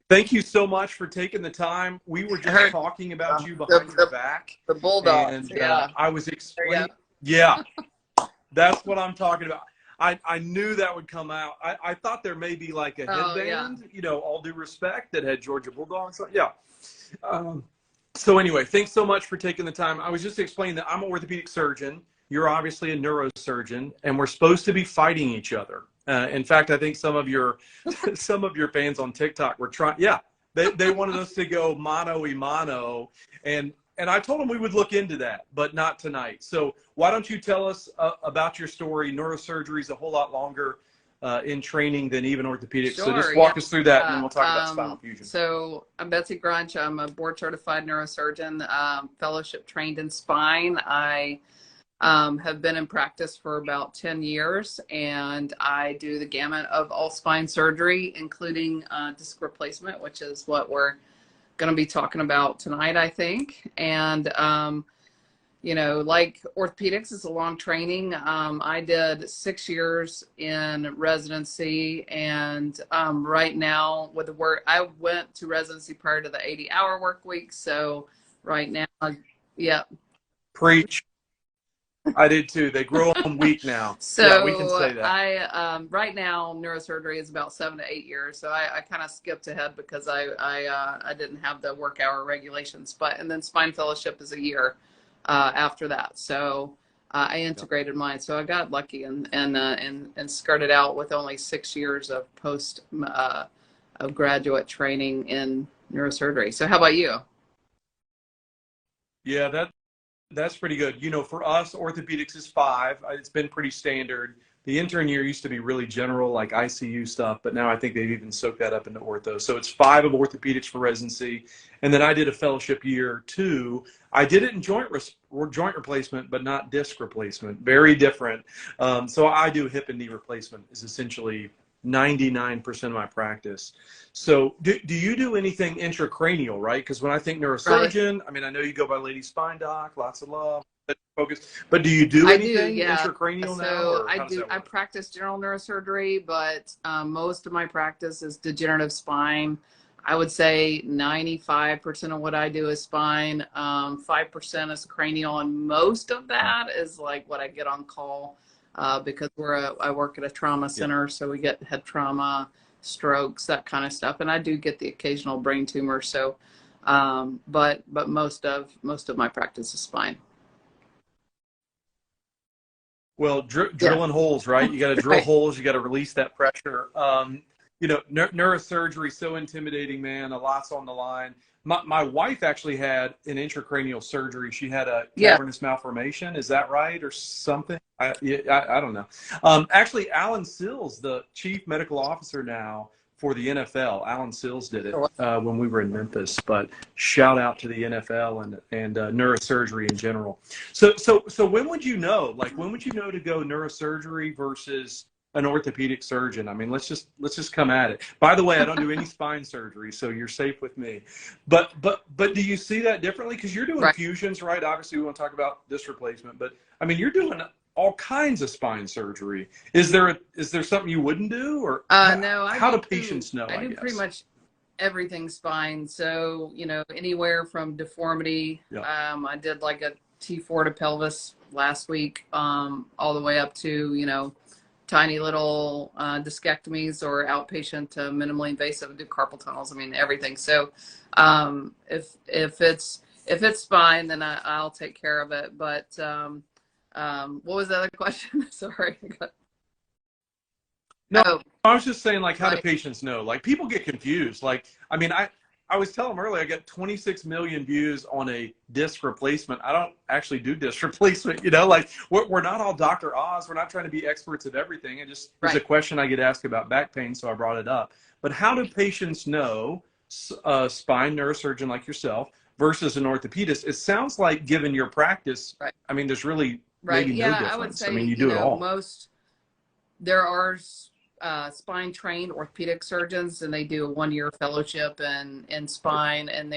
Thank you so much for taking the time. We were I just heard talking about you behind your back, the bulldogs. and Yeah. I was There you explaining. Yeah, that's what I'm talking about. I knew that would come out. I thought there may be like a go. Oh, yeah. headband, all due respect, that had Georgia Bulldogs. Yeah. Um, so anyway, thanks so much for taking the time. I was just explaining that I'm an orthopedic surgeon. You're obviously a neurosurgeon, and we're supposed to be fighting each other. In fact, I think some of your fans on TikTok were trying. Yeah, they wanted us to go mano y mano, and I told them we would look into that, but not tonight. So why don't you tell us about your story? Neurosurgery is a whole lot longer in training than even orthopedics. Sure, So just yeah. walk us through that, and then we'll talk about spinal fusion. So I'm Betsy Grunch. I'm a board certified neurosurgeon, fellowship trained in spine. I have been in practice for about 10 years, and I do the gamut of all spine surgery, including disc replacement, which is what we're going to be talking about tonight, I think. And like orthopedics is a long training. I did 6 years in residency, and right now with the work, I went to residency prior to the 80-hour work week. So right now, yeah. Preach. I did too. They grow them weak now. So yeah, we can say that. I right now neurosurgery is about 7 to 8 years. So I kind of skipped ahead because I didn't have the work hour regulations. And then spine fellowship is a year after that. So I integrated mine. So I got lucky and skirted out with only 6 years of of graduate training in neurosurgery. So how about you? Yeah, that's pretty good. For us, orthopedics is 5. It's been pretty standard. The intern year used to be really general, like ICU stuff, but now I think they've even soaked that up into ortho. So it's 5 of orthopedics for residency. And then I did a fellowship year 2. I did it in joint replacement, but not disc replacement. Very different. So I do hip and knee replacement is essentially 99% of my practice. So do you do anything intracranial, right? Because when I think neurosurgeon, I mean, I know you go by Lady Spine Doc, lots of love, focus, but do you do anything intracranial now? So I practice general neurosurgery, but most of my practice is degenerative spine. I would say 95% of what I do is spine, 5% is cranial, and most of that is like what I get on call. Because I work at a trauma center, so we get head trauma, strokes, that kind of stuff, and I do get the occasional brain tumor. So, but most of my practice is spine. Well, drilling holes, right? You got to drill holes. You got to release that pressure. Neurosurgery, so intimidating, man. A lot's on the line. My wife actually had an intracranial surgery. She had a cavernous malformation. Is that right, or something? I don't know. Actually, Alan Sills, the chief medical officer now for the NFL, Alan Sills did it when we were in Memphis. But shout out to the NFL and neurosurgery in general. So when would you know? Like, when would you know to go neurosurgery versus an orthopedic surgeon? I mean, let's just come at it. By the way, I don't do any spine surgery, so you're safe with me. But do you see that differently? Because you're doing fusions, right? Obviously, we want to talk about disc replacement, but I mean, you're doing all kinds of spine surgery. Is there something you wouldn't do, or no? How do patients know? I do pretty much everything spine. So anywhere from deformity. I did like a T4 to pelvis last week, all the way up to tiny little discectomies or outpatient to minimally invasive, do carpal tunnels. I mean, everything. So if it's spine, then I'll take care of it. But what was the other question? Sorry. No, I was just saying, like, how do patients know? Like, people get confused. Like, I mean, I was telling them earlier, I got 26 million views on a disc replacement. I don't actually do disc replacement, like we're not all Dr. Oz. We're not trying to be experts at everything. It just is a question I get asked about back pain, so I brought it up. But how do patients know, a spine neurosurgeon like yourself versus an orthopedist? It sounds like, given your practice, I mean, there's really maybe no difference. I would say, I mean, you do it all. There are spine trained orthopedic surgeons, and they do a 1-year fellowship in spine, and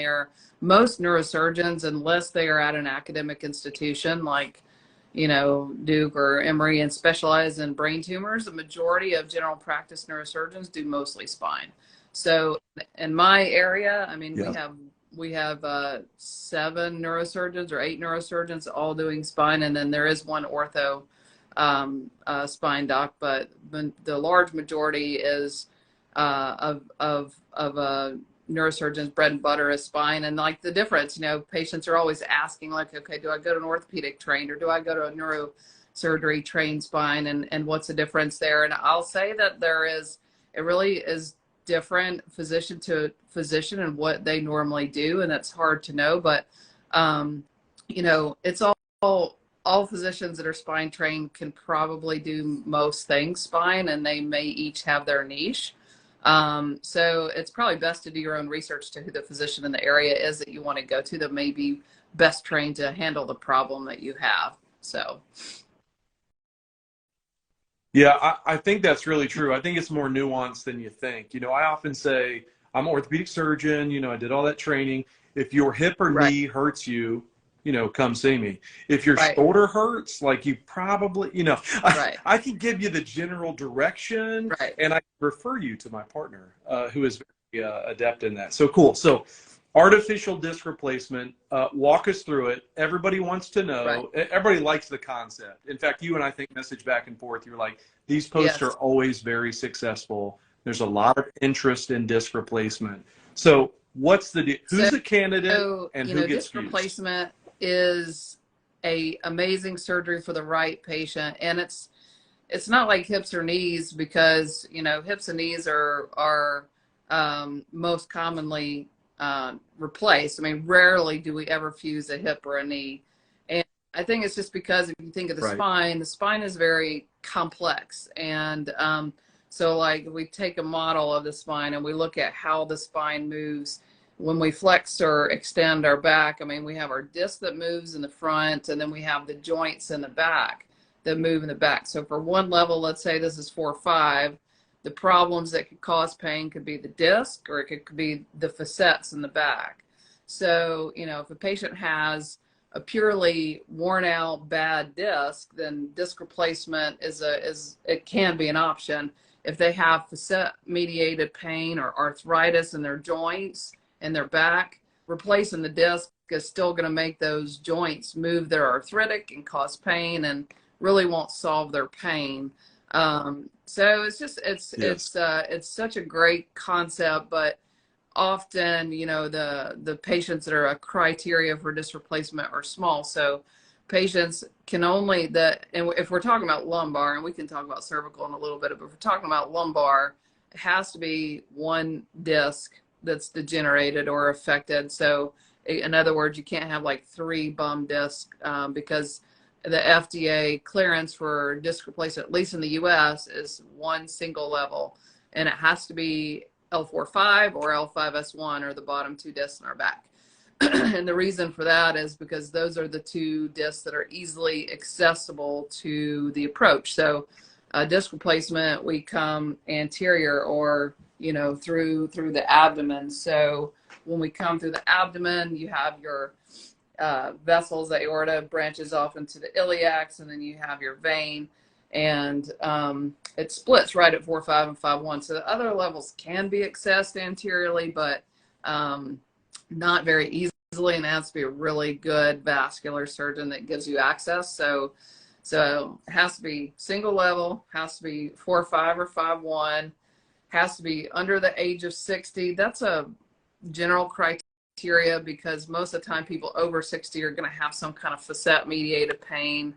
most neurosurgeons, unless they are at an academic institution like Duke or Emory and specialize in brain tumors, the majority of general practice neurosurgeons do mostly spine. So in my area, I mean, Yeah. we have 7 neurosurgeons or 8 neurosurgeons all doing spine, and then there is one ortho spine doc, but the large majority is of neurosurgeons' bread and butter is spine. And like the difference, you know, patients are always asking, like, okay, do I go to an orthopedic trained or do I go to a neurosurgery trained spine, and what's the difference there? And I'll say that it really is different physician to physician and what they normally do, and that's hard to know. But you know, it's all physicians that are spine trained can probably do most things spine, and they may each have their niche. So it's probably best to do your own research to who the physician in the area is that you want to go to that may be best trained to handle the problem that you have. So. Yeah, I think that's really true. I think it's more nuanced than you think. You know, I often say, I'm an orthopedic surgeon, you know, I did all that training. If your hip or Right. knee hurts you, you know, come see me. If your Right. shoulder hurts, like you probably, you know, Right. I can give you the general direction, Right. and I refer you to my partner, who is very adept in that. So cool. So artificial disc replacement, walk us through it. Everybody wants to know. Right. Everybody likes the concept. In fact, you and I think message back and forth. You're like, these posts Yes. are always very successful. There's a lot of interest in disc replacement. So who's the candidate and you who know, gets disc used? replacement is a amazing surgery for the right patient, and it's not like hips or knees, because you know, hips and knees are most commonly replaced. I mean, rarely do we ever fuse a hip or a knee. And I think it's just because if you think of the spine is very complex. And so like we take a model of the spine and we look at how the spine moves when we flex or extend our back. I mean, we have our disc that moves in the front, and then we have the joints in the back that move in the back. So for one level, let's say this is 4 or 5, the problems that could cause pain could be the disc, or it could be the facets in the back. So, you know, if a patient has a purely worn out bad disc, then disc replacement it can be an option. If they have facet mediated pain or arthritis in their joints and their back, replacing the disc is still going to make those joints move. They're arthritic and cause pain, and really won't solve their pain. So it's such a great concept, but often, you know, the patients that are a criteria for disc replacement are small. So patients can only and if we're talking about lumbar, and we can talk about cervical in a little bit, but if we're talking about lumbar, it has to be one disc that's degenerated or affected. So in other words, you can't have like 3 bum discs, because the FDA clearance for disc replacement, at least in the US, is one single level, and it has to be L4-5 or L5S1, or the bottom 2 discs in our back. And the reason for that is because those are the 2 discs that are easily accessible to the approach. So disc replacement, we come anterior, or, you know, through the abdomen. So when we come through the abdomen, you have your vessels, the aorta branches off into the iliacs, and then you have your vein, and it splits right at 4-5 and 5-1. So the other levels can be accessed anteriorly, but not very easily, and it has to be a really good vascular surgeon that gives you access. So it has to be single level, has to be 4-5 or 5-1, has to be under the age of 60. That's a general criteria, because most of the time people over 60 are going to have some kind of facet mediated pain.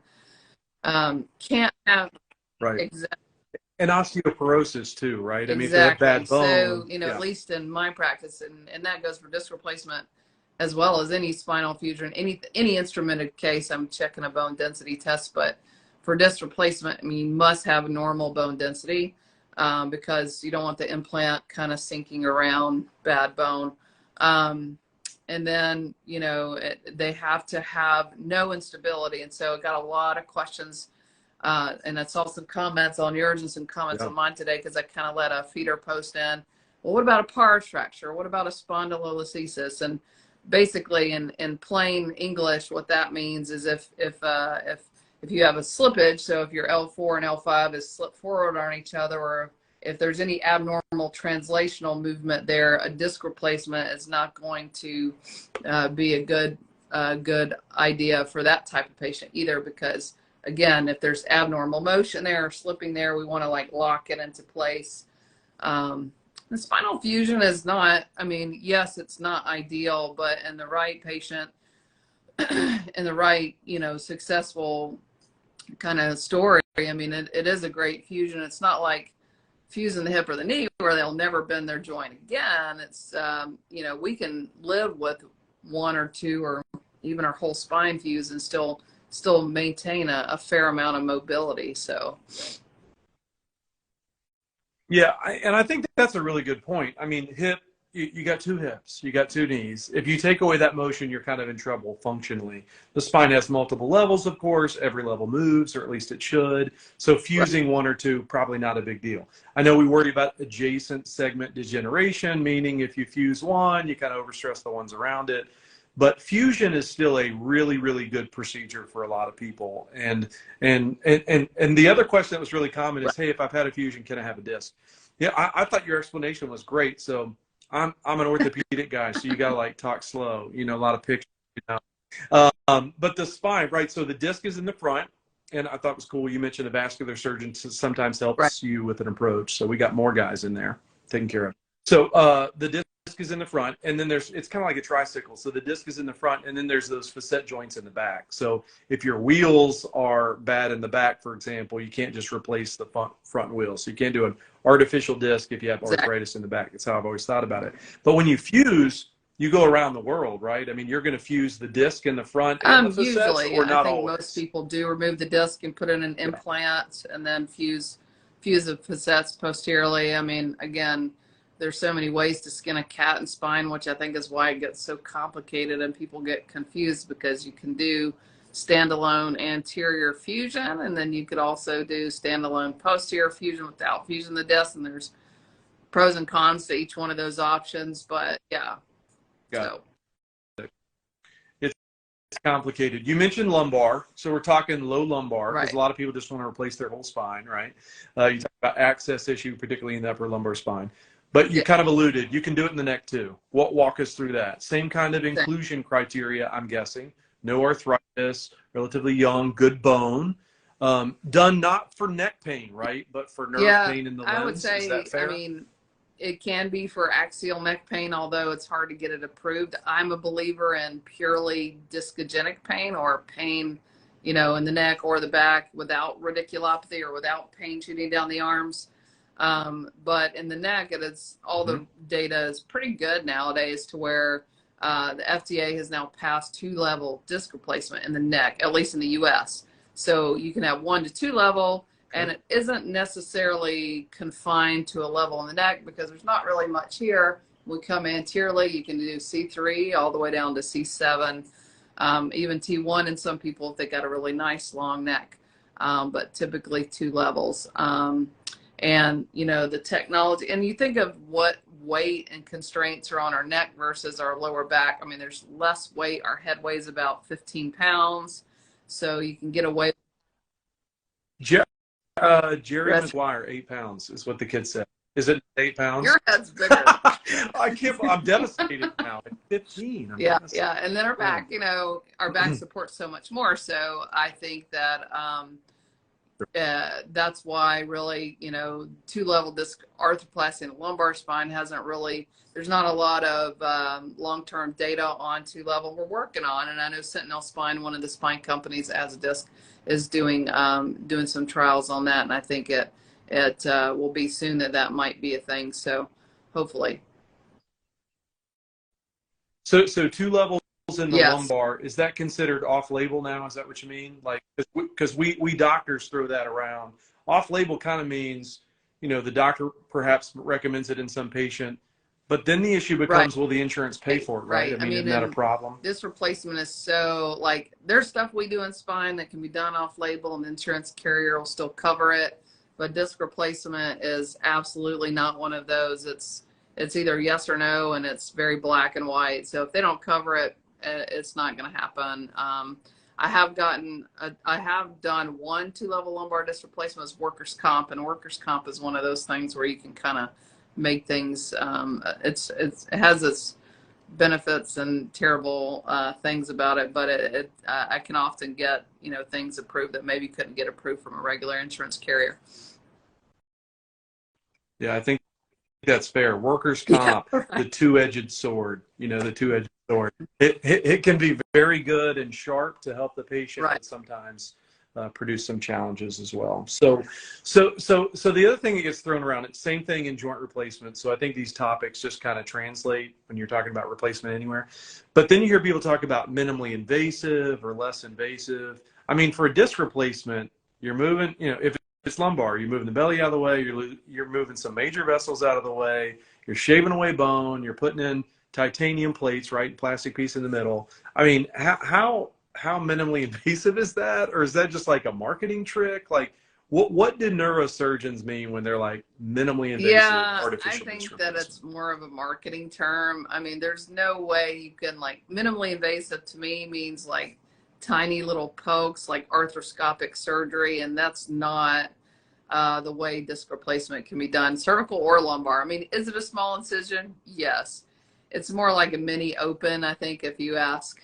Can't have Exactly. And osteoporosis too, right? Exactly. I mean, if they have bad bone. So, you know, at least in my practice, and that goes for disc replacement as well as any spinal fusion, any instrumented case, I'm checking a bone density test. But for disc replacement, I mean, you must have a normal bone density, because you don't want the implant kind of sinking around bad bone. And then, you know, they have to have no instability. And so I got a lot of questions, and I saw some comments on yours and some comments on mine today, because I kind of let a feeder post in. Well, what about a pars fracture? What about a spondylolisthesis? And basically, in plain English, what that means is if you have a slippage, so if your L4 and L5 is slipped forward on each other, or if there's any abnormal translational movement there, a disc replacement is not going to be a good idea for that type of patient either, because again, if there's abnormal motion there or slipping there, we want to like lock it into place. The spinal fusion is not, I mean, yes, it's not ideal, but in the right patient, in the right, you know, successful kind of story, I mean, it is a great fusion. It's not like fusing the hip or the knee where they'll never bend their joint again. It's, you know, we can live with one or two or even our whole spine fuse and still maintain a fair amount of mobility. So. Yeah, and I think that's a really good point. I mean, hip, you got two hips, you got two knees. If you take away that motion, you're kind of in trouble functionally. The spine has multiple levels, of course. Every level moves, or at least it should. So fusing one or two, probably not a big deal. I know we worry about adjacent segment degeneration, meaning if you fuse one, you kind of overstress the ones around it. But fusion is still a really, really good procedure for a lot of people. And the other question that was really common is, hey, if I've had a fusion, can I have a disc? Yeah, I thought your explanation was great. So I'm an orthopedic guy, so you gotta like talk slow. You know, a lot of pictures. You know, but the spine, right? So the disc is in the front, and I thought it was cool. You mentioned a vascular surgeon sometimes helps you with an approach. So we got more guys in there taking care of. So the disc is in the front, and then it's kind of like a tricycle. So the disc is in the front, and then there's those facet joints in the back. So if your wheels are bad in the back, for example, you can't just replace the front wheels. So you can't do an artificial disc if you have arthritis in the back. That's how I've always thought about it. But when you fuse, you go around the world, right? I mean, you're going to fuse the disc in the front and the facets, usually, or not I think always? most people do remove the disc and put in an implant and then fuse the facets posteriorly. I mean, again, there's so many ways to skin a cat and spine, which I think is why it gets so complicated and people get confused, because you can do standalone anterior fusion, and then you could also do standalone posterior fusion without fusing the disc, and there's pros and cons to each one of those options. But yeah, It's complicated. You mentioned lumbar, so we're talking low lumbar, because a lot of people just want to replace their whole spine, right? You talk about access issue, particularly in the upper lumbar spine. But you kind of alluded, you can do it in the neck too. Walk us through that. Same kind of inclusion criteria, I'm guessing. No arthritis, relatively young, good bone. Done not for neck pain, right? But for nerve pain in the limbs. I would say, is that fair? I mean, it can be for axial neck pain, although it's hard to get it approved. I'm a believer in purely discogenic pain, or pain, you know, in the neck or the back without radiculopathy or without pain shooting down the arms. But in the neck, it's all the data is pretty good nowadays, to where the FDA has now passed 2-level disc replacement in the neck, at least in the US. So you can have 1 to 2 level, and it isn't necessarily confined to a level in the neck, because there's not really much here. We come anteriorly, you can do C3 all the way down to C7, even T1 in some people if they got a really nice long neck, but typically 2 levels. And, you know, the technology, and you think of what weight and constraints are on our neck versus our lower back. I mean, there's less weight. Our head weighs about 15 pounds. So you can get away. Jerry McGuire, 8 pounds is what the kid said. Is it 8 pounds? Your head's bigger. I'm devastated now. At 15. Yeah. And then our back, you know, our back supports so much more. So I think that, that's why really, you know, 2-level disc arthroplasty in the lumbar spine hasn't really, there's not a lot of long-term data on 2-level. We're working on, and I know Sentinel Spine, one of the spine companies that has a disc, is doing some trials on that, and I think it will be soon that might be a thing. So hopefully. So 2 levels in the lumbar, is that considered off-label now? Is that what you mean? Like, because we doctors throw that around. Off-label kind of means, you know, the doctor perhaps recommends it in some patient, but then the issue becomes, will the insurance pay for it, right? I mean, isn't that a problem? This replacement is so, like, there's stuff we do in spine that can be done off-label, and the insurance carrier will still cover it, but disc replacement is absolutely not one of those. It's either yes or no, and it's very black and white. So if they don't cover it, it's not going to happen. I have done one 2-level lumbar disc replacement as workers' comp, and workers' comp is one of those things where you can kind of make things, it has its benefits and terrible things about it, but I can often get, things approved that maybe couldn't get approved from a regular insurance carrier. Yeah, I think that's fair. Workers' Yeah, comp, right. the two-edged sword, the two-edged sword. It can be very good and sharp to help the patient, Right. but sometimes produce some challenges as well. So the other thing that gets thrown around, it's same thing in joint replacement. So I think these topics just kind of translate when you're talking about replacement anywhere. But then you hear people talk about minimally invasive or less invasive. I mean, for a disc replacement, you're moving, if it's lumbar, you're moving the belly out of the way, you're moving some major vessels out of the way, you're shaving away bone, you're putting in titanium plates, right, plastic piece in the middle. I mean, how minimally invasive is that? Or is that just like a marketing trick? Like, what do neurosurgeons mean when they're like minimally invasive Yeah, I artificial disc think that replacement? it's more of a marketing term. I mean, there's no way you can, like, minimally invasive to me means like tiny little pokes, like arthroscopic surgery, and that's not the way disc replacement can be done, cervical or lumbar. I mean, is it a small incision? Yes. It's more like a mini open, I think, if you ask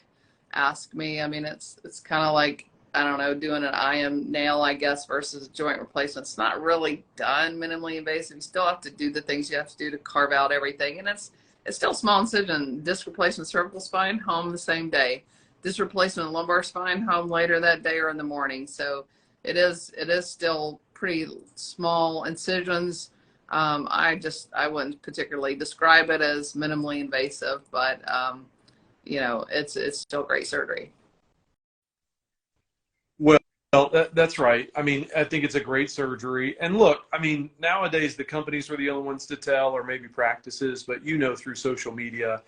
me. I mean, it's kind of like, I don't know, doing an IM nail, I guess, versus a joint replacement. It's not really done minimally invasive. You still have to do the things you have to do to carve out everything, and it's still small incision. Disc replacement, cervical spine, home the same day. Disc replacement, lumbar spine, home later that day or in the morning. So it is still pretty small incisions. I wouldn't particularly describe it as minimally invasive, but it's still great surgery. Well, that's right. I mean, I think it's a great surgery. And look, I mean, nowadays the companies are the only ones to tell, or maybe practices, but through social media,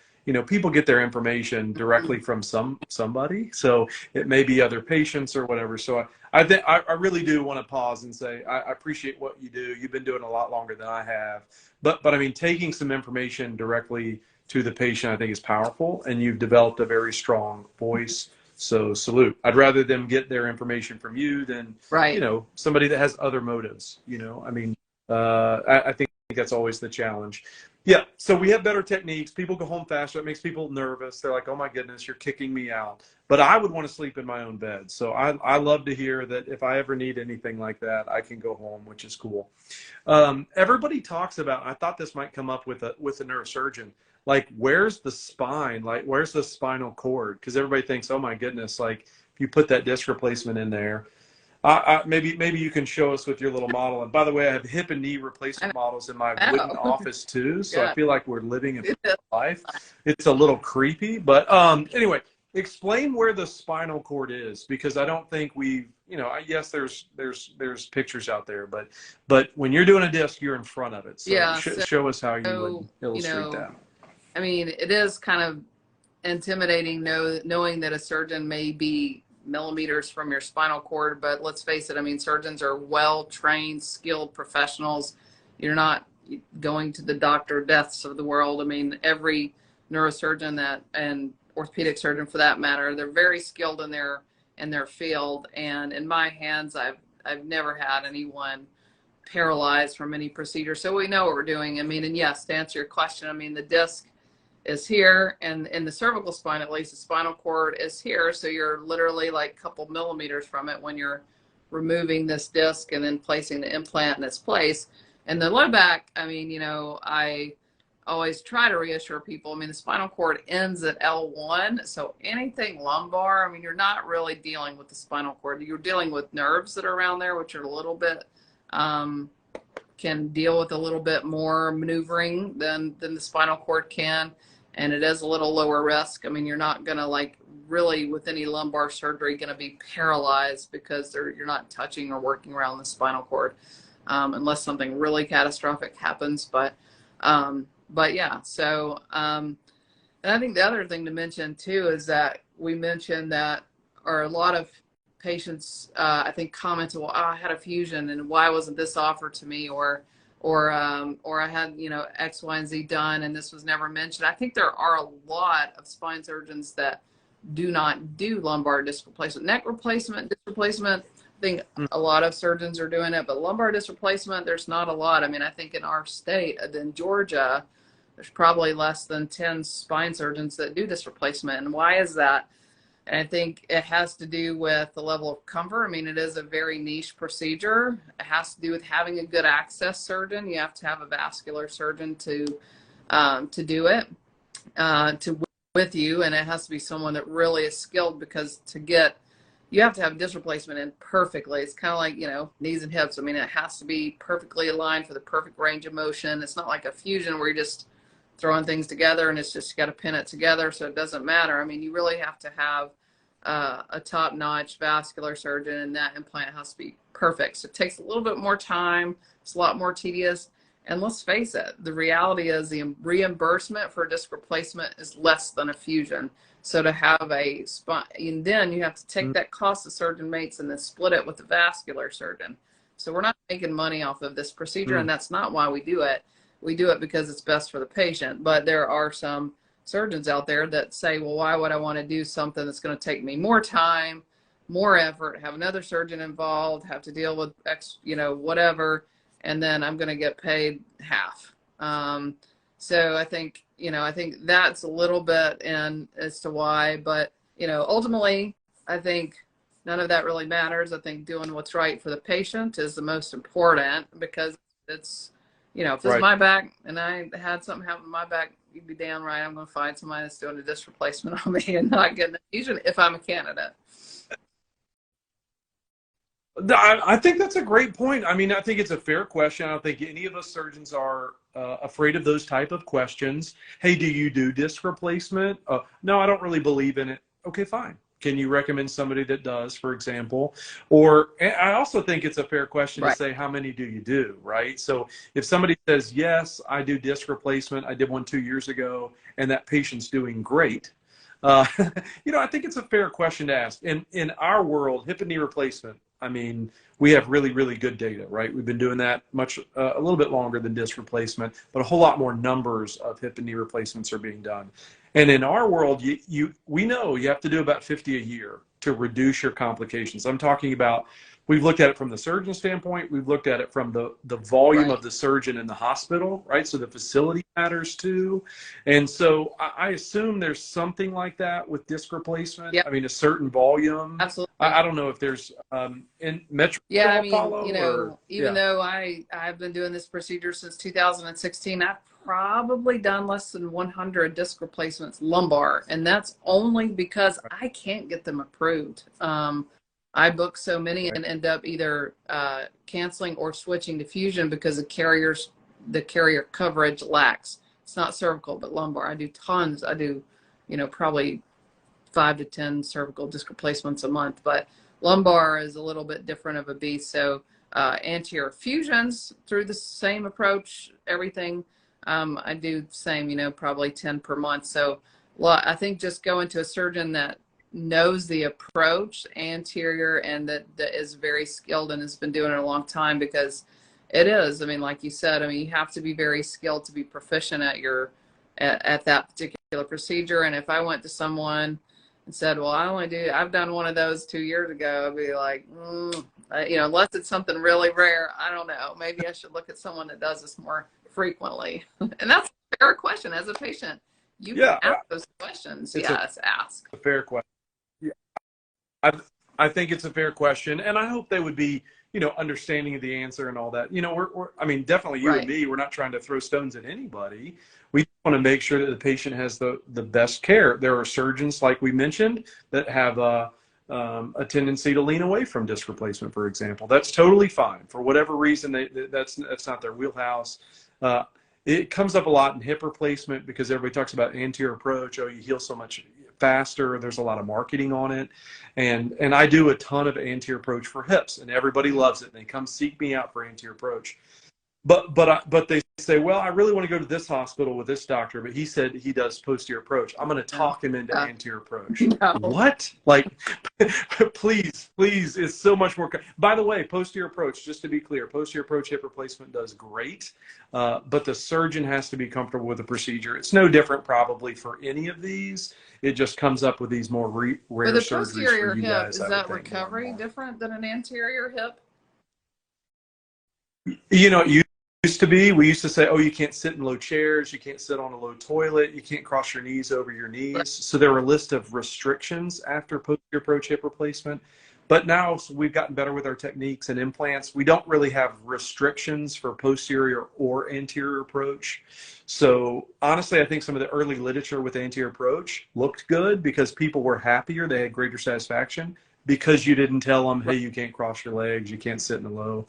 people get their information directly from somebody. So it may be other patients or whatever. So I think I really do want to pause and say I appreciate what you do. You've been doing a lot longer than I have. But I mean, taking some information directly to the patient, I think is powerful, and you've developed a very strong voice. So salute. I'd rather them get their information from you than, Right. somebody that has other motives, I mean, I think that's always the challenge. Yeah. So we have better techniques. People go home faster. It makes people nervous. They're like, oh my goodness, you're kicking me out. But I would want to sleep in my own bed. So I love to hear that if I ever need anything like that, I can go home, which is cool. Everybody talks about, I thought this might come up with a neurosurgeon, like, where's the spine? Like, where's the spinal cord? Because everybody thinks, oh my goodness, like if you put that disc replacement in there, maybe you can show us with your little model. And by the way, I have hip and knee replacement models in my wooden Oh, office too, so I yeah. feel like we're living in life. It's a little creepy, but anyway, explain where the spinal cord is, because I don't think we've, yes, there's pictures out there, but when you're doing a disc, you're in front of it. So Yeah. show us how you would You illustrate know, that. I mean, it is kind of intimidating knowing that a surgeon may be millimeters from your spinal cord, but let's face it, I mean, surgeons are well-trained, skilled professionals. You're not going to the Dr. Deaths of the world. I mean, every neurosurgeon and orthopedic surgeon for that matter, they're very skilled in their field. And in my hands, I've never had anyone paralyzed from any procedure. So we know what we're doing. I mean, and yes, to answer your question, I mean, the disc is here, and in the cervical spine, at least, the spinal cord is here. So you're literally like a couple millimeters from it when you're removing this disc and then placing the implant in its place. And the low back, I mean, I always try to reassure people. I mean, the spinal cord ends at L1. So anything lumbar, I mean, you're not really dealing with the spinal cord. You're dealing with nerves that are around there, which are a little bit, can deal with a little bit more maneuvering than the spinal cord can. And it is a little lower risk. I mean, you're not going to, like, really with any lumbar surgery going to be paralyzed because you're not touching or working around the spinal cord, unless something really catastrophic happens. But yeah, so, and I think the other thing to mention too is that we mentioned that, or a lot of patients, I think, commented, well, I had a fusion and why wasn't this offered to me? Or I had, X, Y, and Z done, and this was never mentioned. I think there are a lot of spine surgeons that do not do lumbar disc replacement. Neck replacement, disc replacement, I think a lot of surgeons are doing it, but lumbar disc replacement, there's not a lot. I mean, I think in our state, in Georgia, there's probably less than 10 spine surgeons that do disc replacement. And why is that? And I think it has to do with the level of comfort. I mean, it is a very niche procedure. It has to do with having a good access surgeon. You have to have a vascular surgeon to do it, with you, and it has to be someone that really is skilled, because you have to have disc replacement in perfectly. It's kind of like, knees and hips. I mean, it has to be perfectly aligned for the perfect range of motion. It's not like a fusion where you're just throwing things together and it's just, you got to pin it together, so it doesn't matter. I mean, you really have to have a top-notch vascular surgeon, and that implant has to be perfect. So it takes a little bit more time. It's a lot more tedious. And let's face it, the reality is the reimbursement for disc replacement is less than a fusion. So to have a spine, and then you have to take that cost of surgeon mates and then split it with the vascular surgeon. So we're not making money off of this procedure, and that's not why we do it. We do it because it's best for the patient. But there are some surgeons out there that say, well, why would I want to do something that's going to take me more time, more effort, have another surgeon involved, have to deal with whatever, and then I'm going to get paid half. So I think that's a little bit in as to why, but, ultimately, I think none of that really matters. I think doing what's right for the patient is the most important, because it's, if it's my back and I had something happen to my back, you'd be damn right I'm going to find somebody that's doing a disc replacement on me and not getting a fusion if I'm a candidate. I think that's a great point. I mean, I think it's a fair question. I don't think any of us surgeons are afraid of those type of questions. Hey, do you do disc replacement? No, I don't really believe in it. Okay, fine. Can you recommend somebody that does, for example? Or I also think it's a fair question to say, how many do you do, right? So if somebody says, yes, I do disc replacement, I did one 2 years ago, and that patient's doing great, I think it's a fair question to ask. In our world, hip and knee replacement, I mean, we have really, really good data, right? We've been doing that a little bit longer than disc replacement, but a whole lot more numbers of hip and knee replacements are being done. And in our world, we know you have to do about 50 a year to reduce your complications. I'm talking about, we've looked at it from the surgeon standpoint. We've looked at it from the volume of the surgeon in the hospital, right? So the facility matters too. And so I assume there's something like that with disc replacement. I mean, a certain volume. Absolutely. I don't know if there's in metric. Yeah, I mean, even though I've been doing this procedure since 2016, I've probably done less than 100 disc replacements lumbar, and that's only because I can't get them approved. I book so many and end up either canceling or switching to fusion because the carrier coverage lacks. It's not cervical, but lumbar. I do tons. I do, probably 5 to 10 cervical disc replacements a month, but lumbar is a little bit different of a beast. So anterior fusions through the same approach, everything. I do the same, probably 10 per month. So I think just going to a surgeon that knows the approach anterior and that is very skilled and has been doing it a long time, because it is, I mean, like you said, I mean, you have to be very skilled to be proficient at that particular procedure. And if I went to someone and said, well, I've done one of those 2 years ago, I'd be like, unless it's something really rare, I don't know, maybe I should look at someone that does this more frequently. And that's a fair question as a patient. You can ask those questions. Ask. A fair question. Yeah. I think it's a fair question, and I hope they would be, understanding of the answer and all that. I mean, definitely you and me, we're not trying to throw stones at anybody. We want to make sure that the patient has the best care. There are surgeons, like we mentioned, that have a tendency to lean away from disc replacement, for example. That's totally fine. For whatever reason, that's not their wheelhouse. It comes up a lot in hip replacement because everybody talks about anterior approach. Oh, you heal so much faster. There's a lot of marketing on it. And I do a ton of anterior approach for hips, and everybody loves it. They come seek me out for anterior approach. but they say, well, I really want to go to this hospital with this doctor, but he said he does posterior approach. I'm going to talk him into anterior approach. No. What? Like, please, it's so much more. By the way, posterior approach, just to be clear, posterior approach hip replacement does great, but the surgeon has to be comfortable with the procedure. It's no different probably for any of these. It just comes up with these more rare for the surgeries posterior for you hip, guys. is that recovery different than an anterior hip? You know, it used to be, we used to say, oh, you can't sit in low chairs, you can't sit on a low toilet, you can't cross your knees over your knees. Right. So there were a list of restrictions after posterior approach hip replacement. But now we've gotten better with our techniques and implants. We don't really have restrictions for posterior or anterior approach. So honestly, I think some of the early literature with anterior approach looked good because people were happier. They had greater satisfaction because you didn't tell them, hey, you can't cross your legs, you can't sit in a low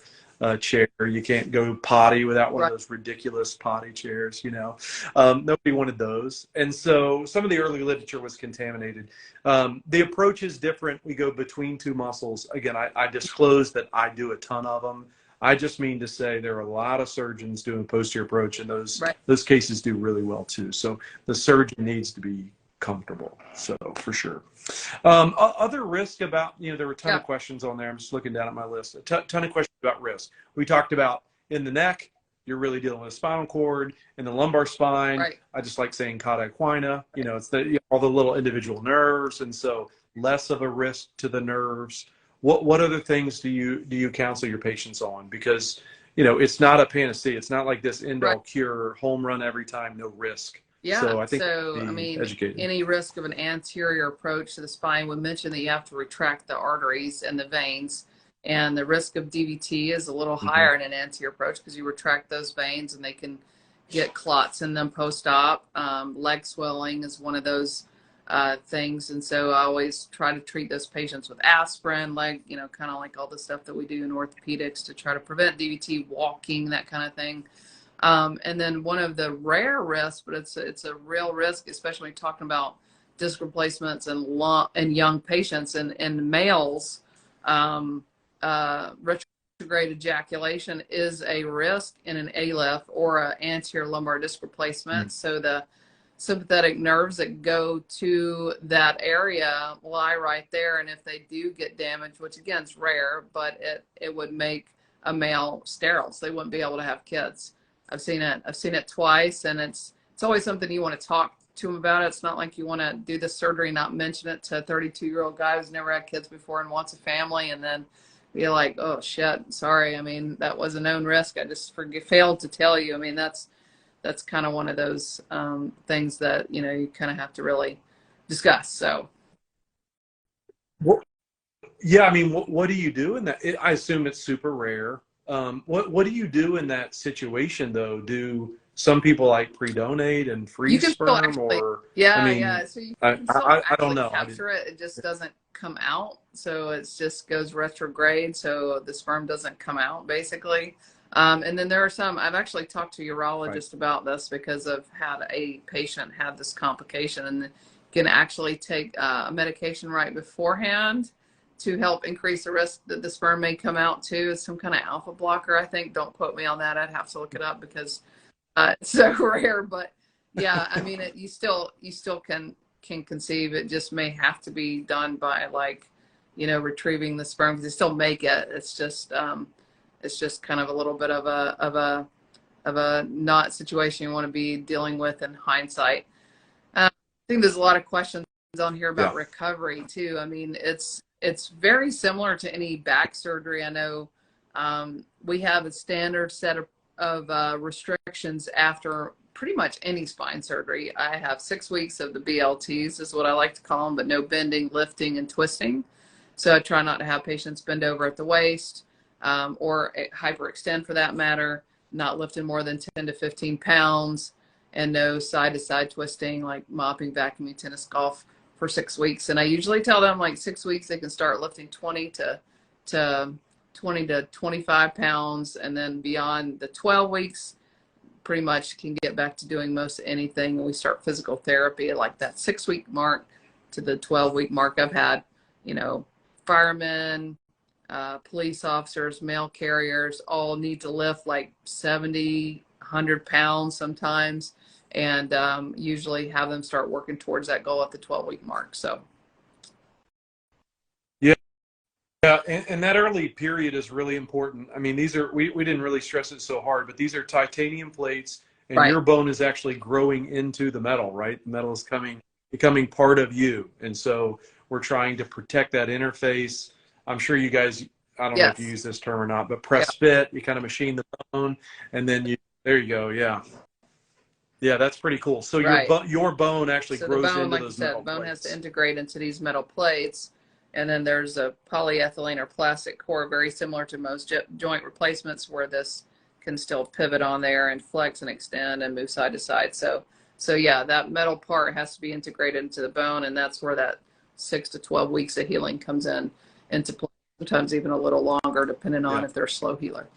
chair, you can't go potty without one of those ridiculous potty chairs, you know. Nobody wanted those. And so some of the early literature was contaminated. The approach is different. We go between two muscles. Again, I disclose that I do a ton of them. I just mean to say there are a lot of surgeons doing posterior approach, and those cases do really well too. So the surgeon needs to be comfortable. So for sure. Other risk about, you know, there were a ton of questions on there. I'm just looking down at my list. A ton of questions about risk. We talked about in the neck, you're really dealing with a spinal cord. In the lumbar spine, I just like saying cauda equina. You know, it's all the little individual nerves, and so less of a risk to the nerves. What other things do you counsel your patients on? Because, you know, it's not a panacea. It's not like this end-all cure, home run every time, no risk. Yeah, so I think I mean, any risk of an anterior approach to the spine would mention that you have to retract the arteries and the veins, and the risk of DVT is a little higher in an anterior approach because you retract those veins and they can get clots in them post-op. Leg swelling is one of those things, and so I always try to treat those patients with aspirin, you know, kind of like all the stuff that we do in orthopedics to try to prevent DVT, walking, that kind of thing. And then one of the rare risks, but it's a real risk, especially when you're talking about disc replacements and young patients and males, retrograde ejaculation is a risk in an ALIF or an anterior lumbar disc replacement. So the sympathetic nerves that go to that area lie right there, and if they do get damaged, which again is rare, but it would make a male sterile, so they wouldn't be able to have kids. I've seen it twice, and it's always something you want to talk to them about. It's not like you want to do the surgery and not mention it to a 32-year-old guy who's never had kids before and wants a family, and then be like, oh shit, sorry, I mean, that was a known risk, I just failed to tell you. I mean, that's kind of one of those things that, you know, you kind of have to really discuss. So yeah, I mean, what do you do in that? I assume it's super rare. What do you do in that situation, though? Do some people like pre-donate and freeze sperm, actually, or I mean, yeah? So you can still I don't know. Capture it. It just doesn't come out. So it just goes retrograde. So the sperm doesn't come out, basically. And then there are some. I've actually talked to a urologist about this because I've had a patient have this complication, and can actually take a medication right beforehand to help increase the risk that the sperm may come out too. It's some kind of alpha blocker, I think. Don't quote me on that. I'd have to look it up because it's so rare. But yeah, I mean, you still can conceive. It just may have to be done by, like, you know, retrieving the sperm, because they still make it. It's just kind of a little bit of a not situation you want to be dealing with in hindsight. I think there's a lot of questions on here about recovery too. I mean, it's very similar to any back surgery. I know we have a standard set of restrictions after pretty much any spine surgery. I have 6 weeks of the BLTs, is what I like to call them, but no bending, lifting, and twisting. So I try not to have patients bend over at the waist or hyperextend for that matter, not lifting more than 10 to 15 pounds, and no side-to-side twisting like mopping, vacuuming, tennis, golf for 6 weeks. And I usually tell them, like, 6 weeks they can start lifting 20 to 25 pounds, and then beyond the 12 weeks pretty much can get back to doing most anything. And we start physical therapy at like that 6 week mark to the 12-week mark. I've had, you know, firemen, police officers, mail carriers all need to lift like 70, 100 pounds sometimes, and usually have them start working towards that goal at the 12-week mark. So. Yeah. Yeah, and that early period is really important. I mean, these are, we didn't really stress it so hard, but these are titanium plates, and Right. your bone is actually growing into the metal, right? The metal is becoming part of you. And so we're trying to protect that interface. I'm sure you guys, I don't know if you Yes. use this term or not, but Yeah. press fit, you kind of machine the bone, and then there you go. Yeah. Yeah, that's pretty cool. So Right. your bone actually So the grows bone, into like you those said, the metal bone has to plates. integrate into these metal plates. And then there's a polyethylene or plastic core, very similar to most joint replacements, where this can still pivot on there and flex and extend and move side to side. So yeah, that metal part has to be integrated into the bone, and that's where that 6 to 12 weeks of healing comes into play. Sometimes even a little longer, depending on Yeah. if they're a slow healer.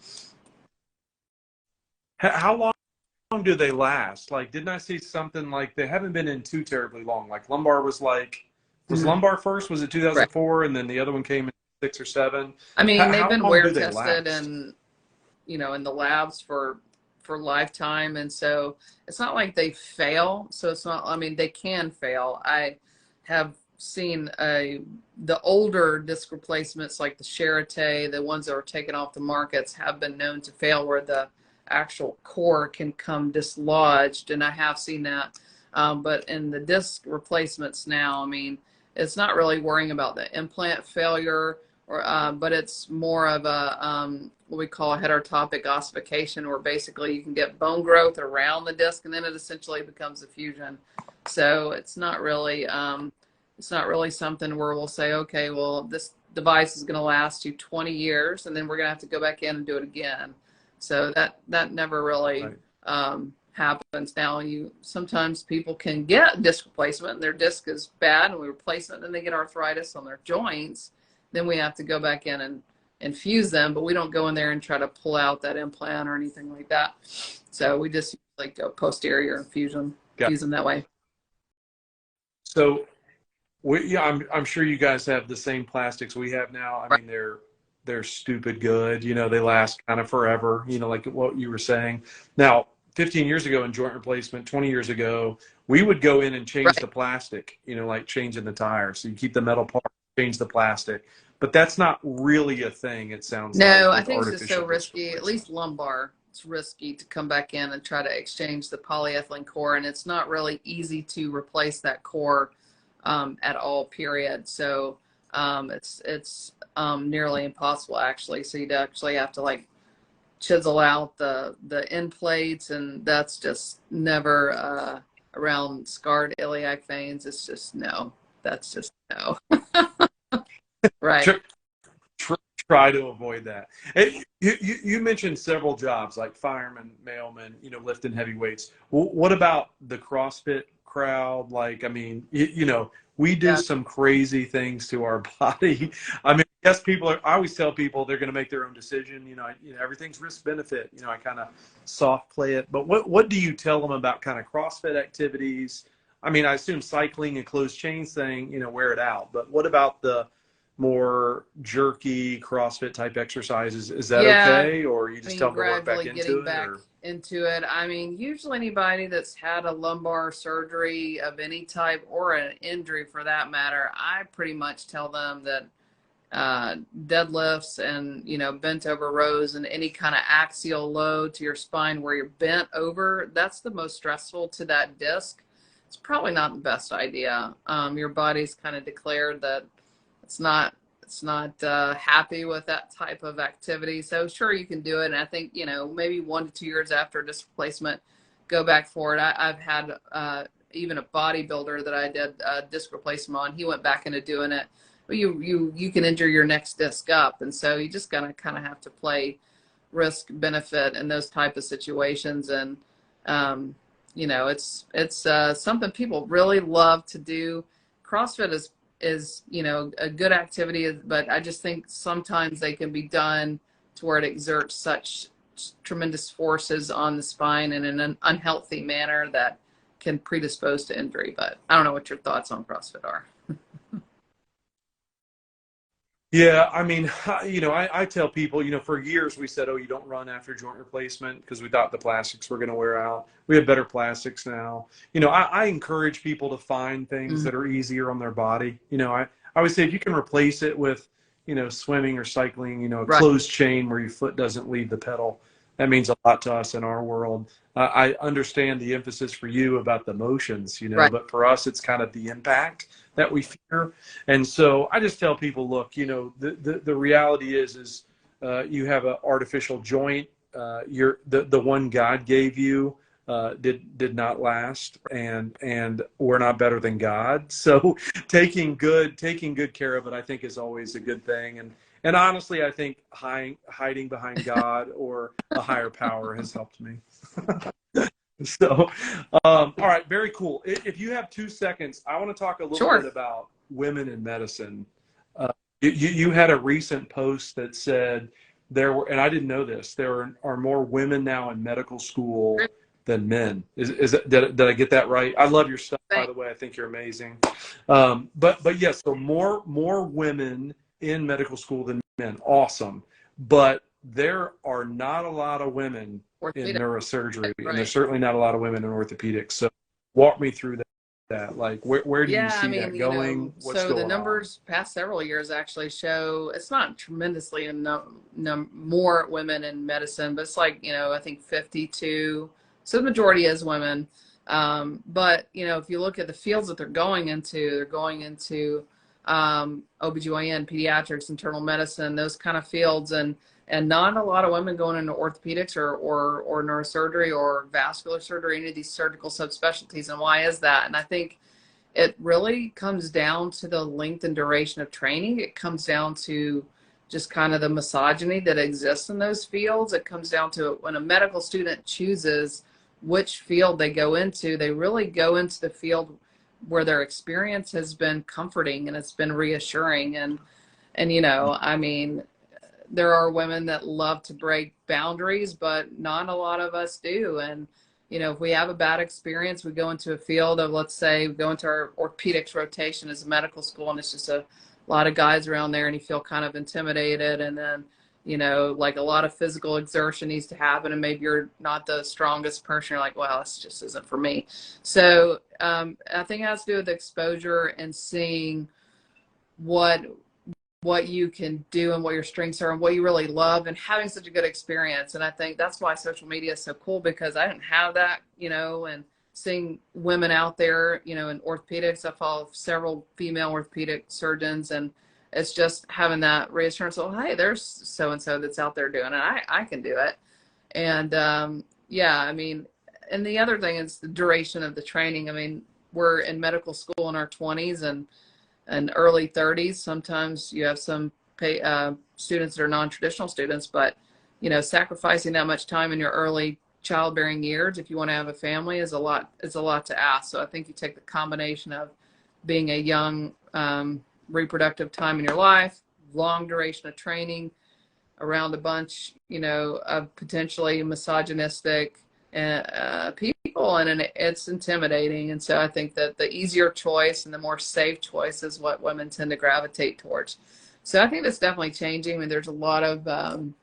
How long do they last? Like, didn't I see something like they haven't been in too terribly long? Like lumbar was Mhm. lumbar first? Was it Right. 2004, and then the other one came in 6 or 7? I mean, they've How been long wear do they tested last? and in the labs for lifetime, and so it's not like they fail. So it's not, I mean, they can fail. I have seen the older disc replacements like the Charité, the ones that were taken off the markets, have been known to fail where the actual core can come dislodged, and I have seen that. But in the disc replacements now, I mean, it's not really worrying about the implant failure, or but it's more of a what we call a heterotopic ossification, where basically you can get bone growth around the disc, and then it essentially becomes a fusion. So it's not really something where we'll say, okay, well, this device is going to last you 20 years, and then we're going to have to go back in and do it again. So that never really Right. happens. Now, sometimes people can get disc replacement and their disc is bad, and we replace it, and then they get arthritis on their joints. Then we have to go back in and fuse them, but we don't go in there and try to pull out that implant or anything like that. So we just like go posterior and Got fuse them that way. So yeah, I'm sure you guys have the same plastics we have now. I Right. mean, they're stupid good. You know, they last kind of forever. You know, like what you were saying. Now, 15 years ago in joint replacement, 20 years ago, we would go in and change Right. the plastic. You know, like changing the tire. So you keep the metal part, change the plastic. But that's not really a thing. It sounds No, like I with think it's just so artificial disc risky, at replacement. least lumbar. It's risky to come back in and try to exchange the polyethylene core, and it's not really easy to replace that core at all, period. So it's nearly impossible, actually. So you'd actually have to like chisel out the end plates, and that's just never around scarred iliac veins. It's just no. That's just no. Right. tr- Try to avoid that. Hey, you mentioned several jobs like firemen, mailmen, you know, lifting heavy weights. What about the CrossFit crowd? Like, I mean, you know, we do Yeah. some crazy things to our body. I mean, yes, I always tell people they're going to make their own decision. Everything's risk benefit. You know, I kind of soft play it. But what do you tell them about kind of CrossFit activities? I mean, I assume cycling and closed chains thing, you know, wear it out. But what about the more jerky CrossFit type exercises? Is that Yeah. okay, or you I just tell mean, them to work back gradually into getting it? back Or into it. I mean, usually anybody that's had a lumbar surgery of any type, or an injury for that matter, I pretty much tell them that deadlifts and bent over rows and any kind of axial load to your spine where you're bent over, that's the most stressful to that disc. It's probably not the best idea. Your body's kind of declared that it's not happy with that type of activity. So sure, you can do it, and I think maybe 1 to 2 years after disc replacement, go back for it. I've had even a bodybuilder that I did disc replacement on. He went back into doing it. But you can injure your next disc up, and so you just gotta kind of have to play risk benefit in those type of situations. And it's something people really love to do. CrossFit is a good activity, but I just think sometimes they can be done to where it exerts such tremendous forces on the spine in an unhealthy manner that can predispose to injury. But I don't know what your thoughts on CrossFit are. Yeah, I mean, I tell people, for years we said, oh, you don't run after joint replacement because we thought the plastics were going to wear out. We have better plastics now. I encourage people to find things Mhm. that are easier on their body. I would say if you can replace it with, swimming or cycling, a Right. closed chain where your foot doesn't leave the pedal, that means a lot to us in our world. I understand the emphasis for you about the motions, Right. but for us, it's kind of the impact that we fear. And so I just tell people, look, the reality is you have an artificial joint. The one God gave you did not last, and we're not better than God. So taking good care of it, I think, is always a good thing. And honestly, I think hiding behind God or a higher power has helped me. So, all right, very cool. If you have 2 seconds, I want to talk a little bit Sure. about women in medicine. Uh, you had a recent post that said there were, and I didn't know this, are more women now in medical school than men. Did I get that right? I love your stuff, by Thank- the way. I think you're amazing. But yes, so more women in medical school than men. Awesome. But there are not a lot of women in Orthopedic. neurosurgery, and there's Right. certainly not a lot of women in orthopedics. So walk me through that. Like, where do you Yeah, I see mean, that going? What's so the going on? numbers past several years actually show it's not tremendously more women in medicine, but it's like, I think 52. So the majority is women. But, if you look at the fields that they're going into OBGYN, pediatrics, internal medicine, those kind of fields. And not a lot of women going into orthopedics or neurosurgery or vascular surgery, any of these surgical subspecialties. And why is that? And I think it really comes down to the length and duration of training. It comes down to just kind of the misogyny that exists in those fields. It comes down to when a medical student chooses which field they go into, they really go into the field where their experience has been comforting and it's been reassuring. And I mean, there are women that love to break boundaries, but not a lot of us do. And, if we have a bad experience, we go into a field of, let's say, we go into our orthopedics rotation as a medical school, and it's just a lot of guys around there, and you feel kind of intimidated. And then, like a lot of physical exertion needs to happen, and maybe you're not the strongest person. You're like, well, this just isn't for me. So I think it has to do with exposure and seeing what you can do and what your strengths are and what you really love and having such a good experience. And I think that's why social media is so cool, because I didn't have that, and seeing women out there, in orthopedics. I follow several female orthopedic surgeons, and it's just having that reassurance. Oh, hey, there's so-and-so that's out there doing it. I can do it. And yeah, I mean, and the other thing is the duration of the training. I mean, we're in medical school in our 20s and early 30s. Sometimes you have some students that are non-traditional students, but sacrificing that much time in your early childbearing years, if you want to have a family, is a lot to ask. So I think you take the combination of being a young reproductive time in your life, long duration of training around a bunch, of potentially misogynistic people, and it's intimidating. And so I think that the easier choice and the more safe choice is what women tend to gravitate towards. So I think that's definitely changing. I mean, there's a lot of women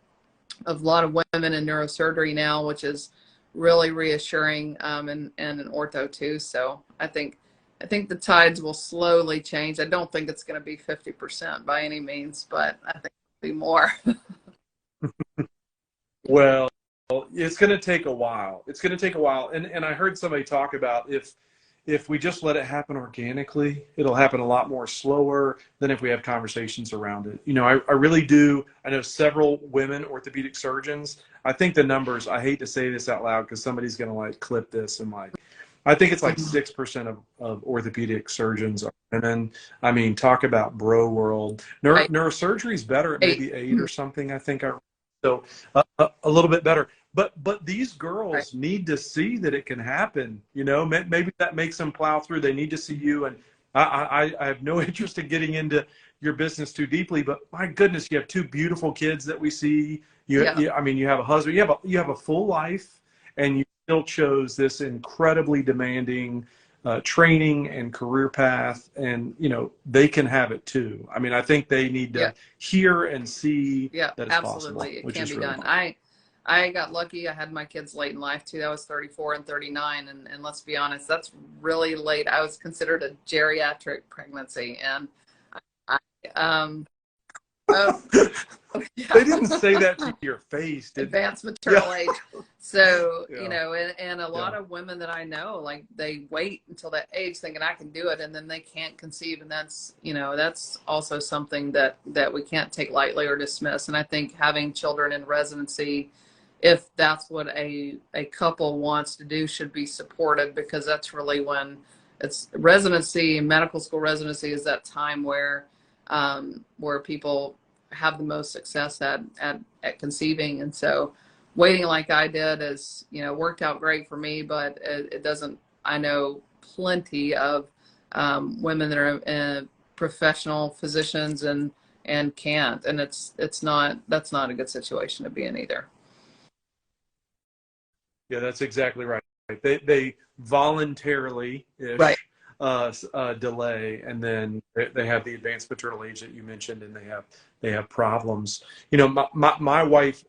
in neurosurgery now, which is really reassuring, and in ortho too. So I think the tides will slowly change. I don't think it's going to be 50% by any means, but I think it'll be more. Well, it's going to take a while. It's going to take a while. And I heard somebody talk about if we just let it happen organically, it'll happen a lot more slower than if we have conversations around it. I really do. I know several women orthopedic surgeons. I think the numbers, I hate to say this out loud because somebody's going to like clip this and like, I think it's like 6% of orthopedic surgeons are women. I mean, talk about bro world. Right. Neurosurgery is better at Eight. maybe 8 or something, I think. So a little bit better. But these Right. girls need to see that it can happen. Maybe that makes them plow through. They need to see you. And I have no interest in getting into your business too deeply, but my goodness, you have 2 beautiful kids that we see. Yeah. I mean, you have a husband. You have a full life, and you still chose this incredibly demanding training and career path, and they can have it too. I mean, I think they need Yeah. to hear and see Yeah, that it's possible, absolutely. It which can is be really done. cool. I got lucky. I had my kids late in life too. I was 34 and 39, and let's be honest, that's really late. I was considered a geriatric pregnancy, and I oh, yeah. They didn't say that to your face, did they? Advanced maternal age. So, Yeah. and a lot Yeah. of women that I know, like they wait until that age thinking I can do it, and then they can't conceive. And that's also something that we can't take lightly or dismiss. And I think having children in residency, if that's what a couple wants to do, should be supported, because that's really when it's residency, medical school residency is that time where people have the most success at conceiving. And so waiting like I did is, worked out great for me, but it doesn't. I know plenty of women that are professional physicians and can't, and that's not a good situation to be in either. Yeah, that's exactly right. They voluntarily Right. ish delay, and then they have the advanced maternal age that you mentioned, and they have problems. My wife,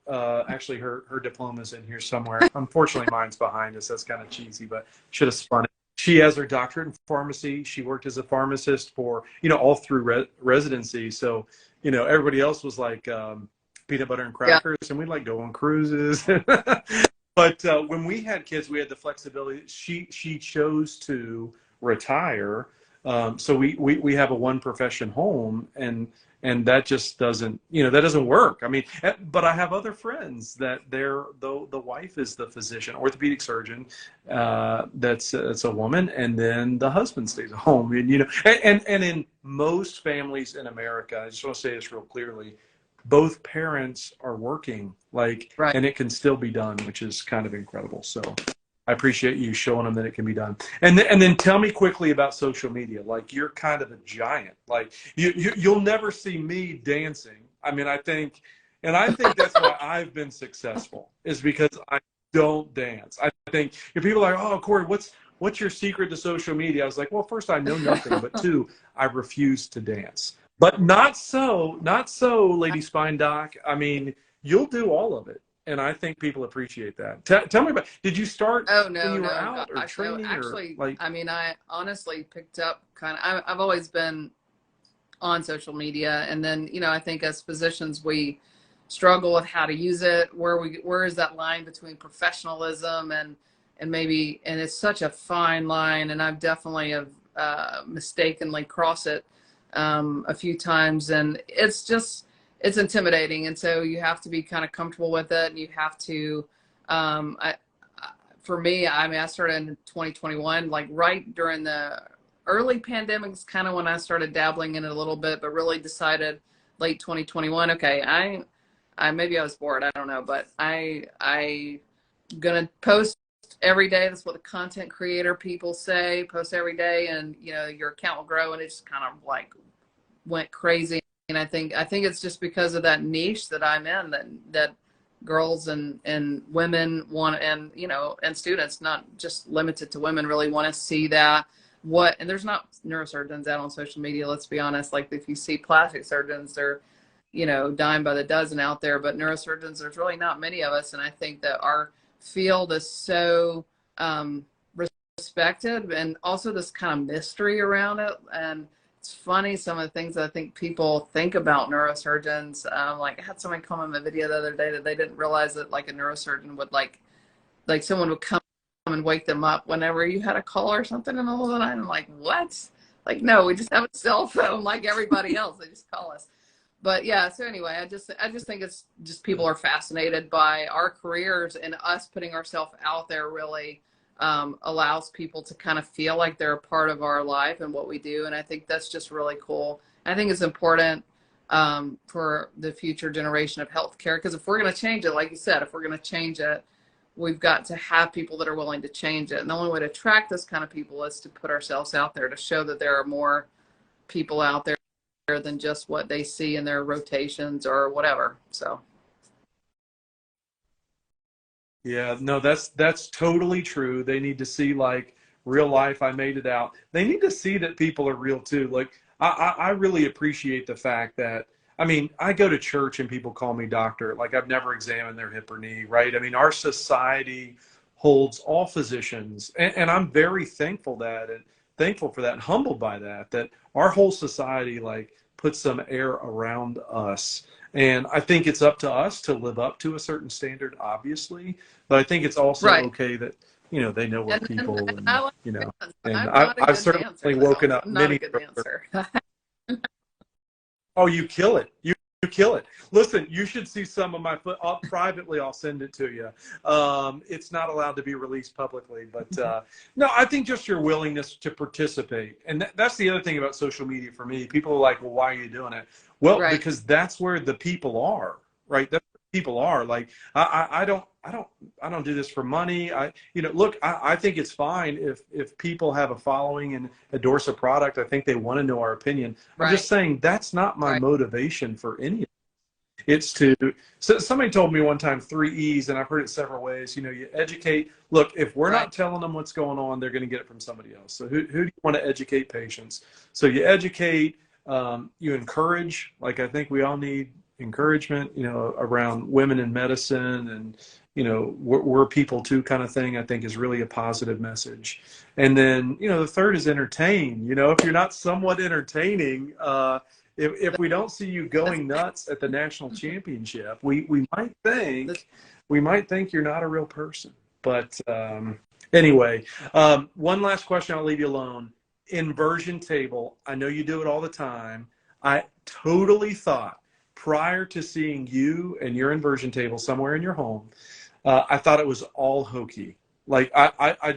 actually her diploma's in here somewhere. Unfortunately, mine's behind us. That's kind of cheesy, but should have spun it. She has her doctorate in pharmacy. She worked as a pharmacist for all through residency. So everybody else was like peanut butter and Yeah. crackers, and we'd like go on cruises. But when we had kids, we had the flexibility. She chose to retire, so we have a one profession home, and that just doesn't that doesn't work. I mean, but I have other friends that the wife is the physician, orthopedic surgeon, that's a woman, and then the husband stays at home, and in most families in America, I just want to say this real clearly, both parents are working, Right. and it can still be done, which is kind of incredible. So I appreciate you showing them that it can be done. And then tell me quickly about social media. Like, you're kind of a giant. Like, you'll never see me dancing. I mean, I think that's why I've been successful, is because I don't dance. I think if people are like, oh, Cory, what's your secret to social media? I was like, well, first, I know nothing, but two, I refuse to dance. But not so, Lady Spine Doc. I mean, you'll do all of it, and I think people appreciate that. Tell me about. Did you start Oh, when no, you were no, out or gosh, no. training or Actually, like? I mean, I honestly picked up I've always been on social media, and then I think as physicians we struggle with how to use it. Where is that line between professionalism and maybe, and it's such a fine line, and I've definitely have mistakenly crossed it a few times, and it's intimidating, and so you have to be kind of comfortable with it, and you have to for me, I mean, I started in 2021, like right during the early pandemic is kind of when I started dabbling in it a little bit, but really decided late 2021, okay, I maybe I was bored, I don't know, but I gonna post every day. That's what the content creator people say, post every day, and your account will grow. And it just kind of like went crazy. And I think it's just because of that niche that I'm in, that girls and women want, and and students, not just limited to women, really want to see that. And there's not neurosurgeons out on social media, let's be honest. Like, if you see plastic surgeons, they're dime by the dozen out there, but neurosurgeons, there's really not many of us. And I think that our field is so respected, and also this kind of mystery around it. And it's funny, some of the things that I think people think about neurosurgeons. Like, I had someone comment in a video the other day that they didn't realize that, like, a neurosurgeon would like someone would come and wake them up whenever you had a call or something in the middle of the night. I'm like, what? Like, no, we just have a cell phone like everybody else. They just call us. But yeah, so anyway, I just think it's just people are fascinated by our careers, and us putting ourselves out there really allows people to kind of feel like they're a part of our life and what we do. And I think that's just really cool. I think it's important for the future generation of healthcare, because if we're going to change it, like you said, if we're going to change it, we've got to have people that are willing to change it. And the only way to attract this kind of people is to put ourselves out there, to show that there are more people out there than just what they see in their rotations or whatever. So Yeah, no, that's totally true. They need to see like real life. I made it out. They need to see that people are real too. Like I really appreciate the fact that, I mean, I go to church and people call me doctor. Like I've never examined their hip or knee, right? I mean, our society holds all physicians, and I'm very thankful that and thankful for that and humbled by that, that our whole society like puts some air around us. And I think it's up to us to live up to a certain standard, obviously, but I think it's also Right. okay that, you know, they know we're people, And and I like you know, dance, but and I'm not a I've good certainly dancer, woken though. up I'm not a many. good dancer. Oh, you kill it. You kill it. Listen, you should see some of my foot. Privately, I'll send it to you. It's not allowed to be released publicly, but no, I think just your willingness to participate. And that's the other thing about social media for me. People are like, well, why are you doing it? Well, Right. because that's where the people are, right? That's where people are. Like, I don't do this for money. Look, I think it's fine if people have a following and endorse a product. I think they want to know our opinion. I'm Right. just saying that's not my Right. motivation for any of it. It's to, so somebody told me one time 3 E's, and I've heard it several ways. You know, you educate. Look, if we're Right. not telling them what's going on, they're going to get it from somebody else. So who do you want to educate? Patients. So you educate, you encourage. Like I think we all need encouragement, you know, around women in medicine, and you know, we're people too kind of thing. I think is really a positive message. And then, you know, the third is entertain. You know, if you're not somewhat entertaining, if we don't see you going nuts at the national championship, we might think you're not a real person. But anyway, one last question, I'll leave you alone. Inversion table. I know you do it all the time. I totally thought prior to seeing you and your inversion table somewhere in your home, I thought it was all hokey. Like I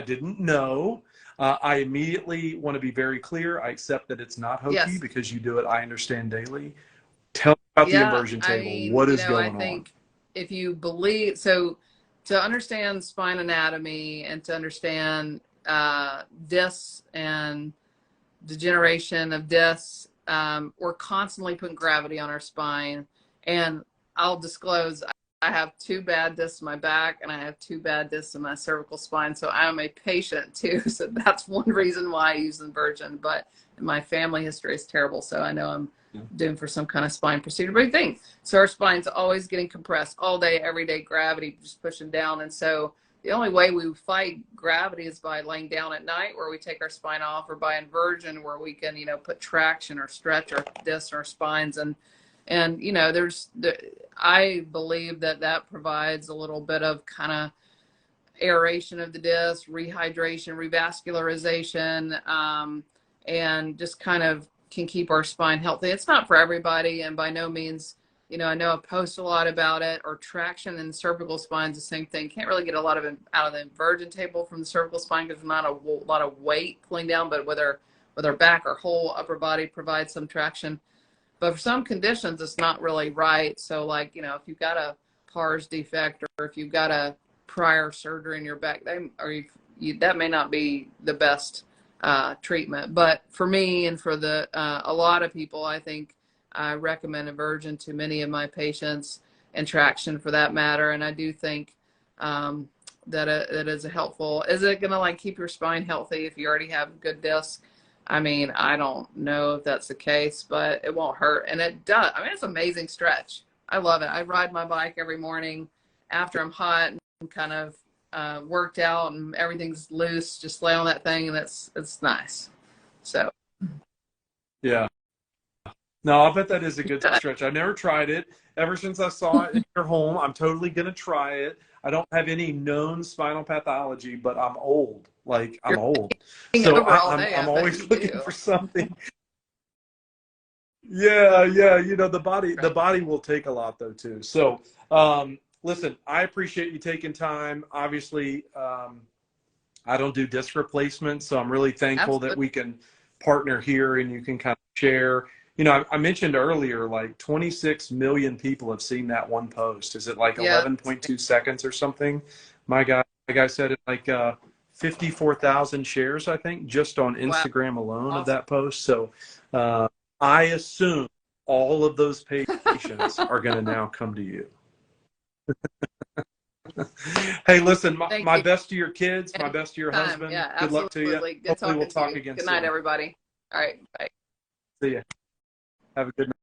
didn't know. I immediately want to be very clear. I accept that it's not hokey Yes. because you do it, I understand, daily. Tell me about the Yeah. inversion I table. mean, What you is know, I going on? think if you believe, so to understand spine anatomy and to understand discs and degeneration of discs, we're constantly putting gravity on our spine. And I'll disclose, I have 2 bad discs in my back and I have 2 bad discs in my cervical spine. So I'm a patient too. So that's one reason why I use inversion. But my family history is terrible. So I know I'm doomed for some kind of spine procedure. But I think, so our spine's always getting compressed all day, every day, gravity just pushing down. And so the only way we fight gravity is by laying down at night where we take our spine off, or by inversion where we can, you know, put traction or stretch our discs or our spines. And you know, I believe that provides a little bit of kind of aeration of the disc, rehydration, revascularization, and just kind of can keep our spine healthy. It's not for everybody, and by no means, you know, I know I post a lot about it. Or traction in cervical spine is the same thing. Can't really get a lot of out of the inversion table from the cervical spine because there's not a lot of weight pulling down, but with our back, our whole upper body provides some traction. But for some conditions, it's not really right. So like, you know, if you've got a pars defect, or if you've got a prior surgery in your back, that may not be the best treatment. But for me and for a lot of people, I think I recommend inversion to many of my patients, and traction for that matter. And I do think that it is helpful. Is it going to like keep your spine healthy if you already have good disc? I mean, I don't know if that's the case, but it won't hurt. And it does. I mean, it's an amazing stretch. I love it. I ride my bike every morning after I'm hot and kind of worked out and everything's loose. Just lay on that thing, and it's nice. So Yeah. No, I bet that is a good stretch. I've never tried it. Ever since I saw it in your home, I'm totally going to try it. I don't have any known spinal pathology, but I'm old. Like, I'm you're old. hanging So over all day. I'm I bet always you looking do. for something. Yeah, yeah. You know, the Right. body will take a lot though too. So, listen, I appreciate you taking time. Obviously, I don't do disc replacement, so I'm really thankful that Absolutely. we can partner here and you can kind of share. You know, I mentioned earlier, like 26 million people have seen that one post. Is it like Yeah. 11.2 seconds or something? My guy said it like 54,000 shares, I think, just on Wow. Instagram alone of Awesome. that post. So I assume all of those patients are going to now come to you. Hey, listen, Thank my you. best to your kids, my best to your husband. Yeah, Good luck to you. absolutely. Good Hopefully we'll talking to talk you. again Good night, soon. everybody. All right. Bye. See you. Have a good night.